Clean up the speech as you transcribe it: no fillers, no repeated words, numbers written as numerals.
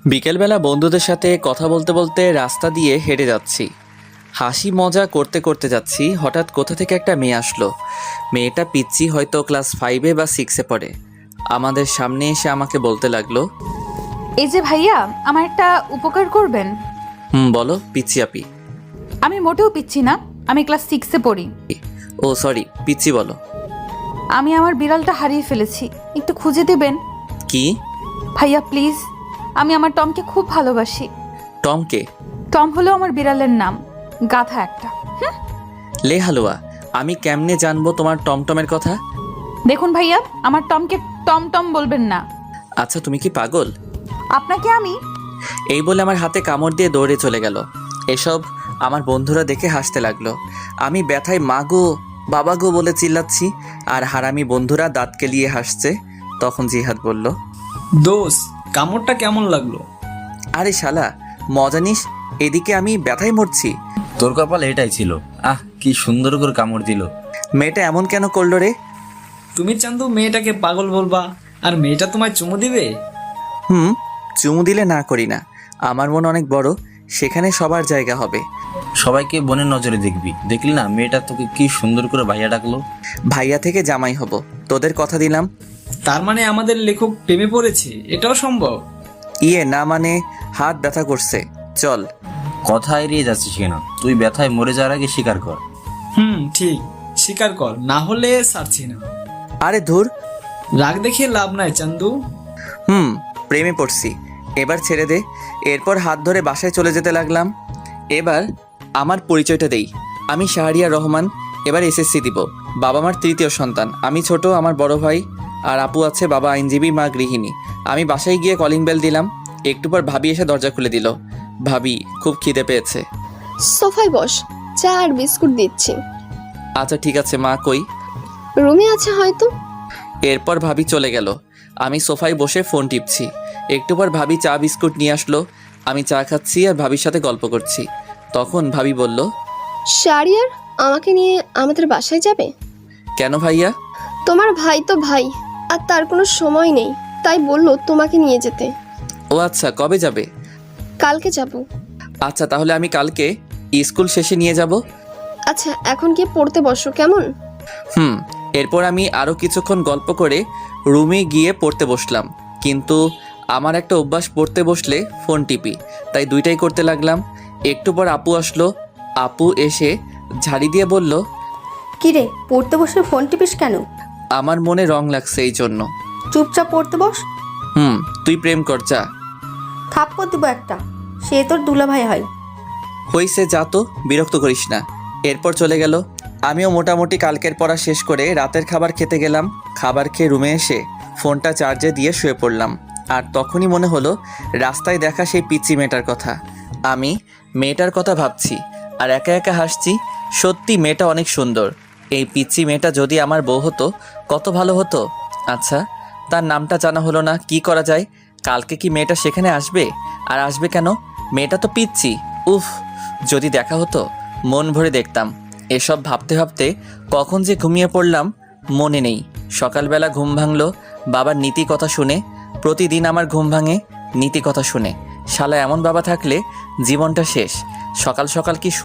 বিকেলবেলা বন্ধুদের সাথে কথা বলতে বলতে রাস্তা দিয়ে হেঁটে যাচ্ছি। হাসি মজা করতে করতে যাচ্ছি, হঠাৎ কোথা থেকে একটা মেয়ে আসলো। মেয়েটা পিচ্চি, হয়তো ক্লাস 5-এ বা 6-এ পড়ে। আমাদের সামনে এসে আমাকে বলতে লাগলো, এই যে ভাইয়া, আমার একটা উপকার করবেন। বলো পিচ্চি আপি। আমি মোটেও পিচ্ছি না, আমি ক্লাস 6-এ পড়ি। ও সরি, পিচ্চি বলো। আমি আমার বিড়ালটা হারিয়ে ফেলেছি, একটু খুঁজে দেবেন? কি? ভাইয়া প্লিজ, আমি আমার টমকে খুব ভালোবাসি। টমকে? টম হলো আমার বিড়ালের নাম, গাধা একটা। লে হালুয়া, আমি কেমনে জানবো তোমার টমটমের কথা? দেখুন ভাইয়া, আমার টমকে টম বলবেন না। আচ্ছা তুমি কি পাগল? আপনাকে আমি এই বলে আমার হাতে কামড় দিয়ে দৌড়ে চলে গেল। এসব আমার বন্ধুরা দেখে হাসতে লাগলো। আমি ব্যথায় মা গো বাবা গো বলে চিল্লাচ্ছি, আর হারামি বন্ধুরা দাঁত কেলিয়ে হাসছে। তখন জিহাদ বলল, দোষ, কামড়টা কেমন লাগলো? আরে শালা মজা নিস, এদিকে আমি ব্যথায় মরছি। তোর কপাল এটাই ছিল। কি সুন্দর করে কামড় দিল। মেয়েটা এমন কেন করলো রে? তুমি চান্দু মেয়েটাকে পাগল বলবা, আর মেয়েটা তোমায় চুমু দিবে? চুমু দিলে না করি না, আমার মন অনেক বড়, সেখানে সবার জায়গা হবে। সবাইকে বোনের নজরে দেখবি। দেখলি না মেয়েটা তোকে কি সুন্দর করে ভাইয়া ডাকলো। ভাইয়া থেকে জামাই হব, তোদের কথা দিলাম। তার মানে আমাদের লেখক প্রেমে পড়েছে, এটাও সম্ভব? ইয়ে না মানে হাত ব্যথা করছে, চল। কথা এড়িয়ে যাচ্ছিস কেন? তুই ব্যথায় মরে যাওয়ার আগে স্বীকার কর। ঠিক, স্বীকার কর, না হলে ছাড়ছি না। আরে ধুর, রাগ দেখিয়ে লাভ নাই চান্দু। প্রেমে পড়ছি, এবার ছেড়ে দে। এরপর হাত ধরে বাসায় চলে যেতে লাগলাম। এবার আমার পরিচয়টা দেই, আমি শাহরিয়ার রহমান, এবার এসএসসি দিব। বাবা মার তৃতীয় সন্তান, আমি ছোট, আমার বড় ভাই আর আপু আছে, বাবা আইনজীবী, মা গৃহিণী। আমি বাসায় গিয়ে কলিং বেল দিলাম, একটু পর ভাবি এসে দরজা খুলে দিল। ভাবি, খুব খিদে পেয়েছে। সোফায় বস, চা আর বিস্কুট দিচ্ছি। আচ্ছা ঠিক আছে মা, কই? রুমে আছে হয়তো। এরপর ভাবি চলে গেল, আমি সোফায় বসে ফোন টিপছি। একটু পর ভাবি চা বিস্কুট নিয়ে আসলো, আমি চা খাচ্ছি আর ভাবির সাথে গল্প করছি। তখন ভাবি বলল, শারিয়ার, আমাকে নিয়ে আমাদের বাসায় যাবে? কেন ভাইয়া? তোমার ভাই তো ভাই, আর তার কোনো সময় নেই, তাই বললো তোমাকে নিয়ে যেতে। ও আচ্ছা, কবে যাবে? কালকে যাব। আচ্ছা তাহলে আমি কালকে স্কুল শেষে নিয়ে যাব। আচ্ছা, এখন গিয়ে পড়তে বসো কেমন? এরপর আমি আরও কিছুক্ষণ গল্প করে রুমে গিয়ে পড়তে বসলাম। কিন্তু আমার একটা অভ্যাস, পড়তে বসলে ফোন টিপি, তাই দুইটাই করতে লাগলাম। একটু পর আপু আসলো, আপু এসে ঝাড়ি দিয়ে বলল, কিরে, পড়তে বসে ফোন টিপিস কেন? আমার মনে রং লাগছে এই জন্য। চুপচাপ পড়তে বস। তুই প্রেম কর যা। থাপ্পড় দিব একটা, সে তোর দুলাভাই হয়। হইছে, যা তো, বিরক্ত করিস না। এরপর চলে গেল। আমিও মোটামুটি কালকের পড়া শেষ করে রাতের খাবার খেতে গেলাম। খাবার খেয়ে রুমে এসে ফোনটা চার্জে দিয়ে শুয়ে পড়লাম। আর তখনই মনে হলো রাস্তায় দেখা সেই পিচ্চি মেয়েটার কথা। আমি মেয়েটার কথা ভাবছি আর একা একা হাসছি। সত্যি মেয়েটা অনেক সুন্দর। এই পিচ্চি মেয়েটা যদি আমার বউ হতো কত ভালো হতো। আচ্ছা, তার নামটা জানা হলো না, কি করা যায়? কালকে কি মেয়েটা সেখানে আসবে? আর আসবে কেন? মেয়েটা তো পিচ্চি। উফ, যদি দেখা হতো মন ভরে দেখতাম। এসব ভাবতে ভাবতে কখন যে ঘুমিয়ে পড়লাম মনে নেই। সকালবেলা ঘুম ভাঙলো বাবার নীতি কথা শুনে। প্রতিদিন আমার ঘুম ভাঙে নীতি কথা শুনে। শালা এমন বাবা থাকলে জীবনটা শেষ। সকাল সকাল কি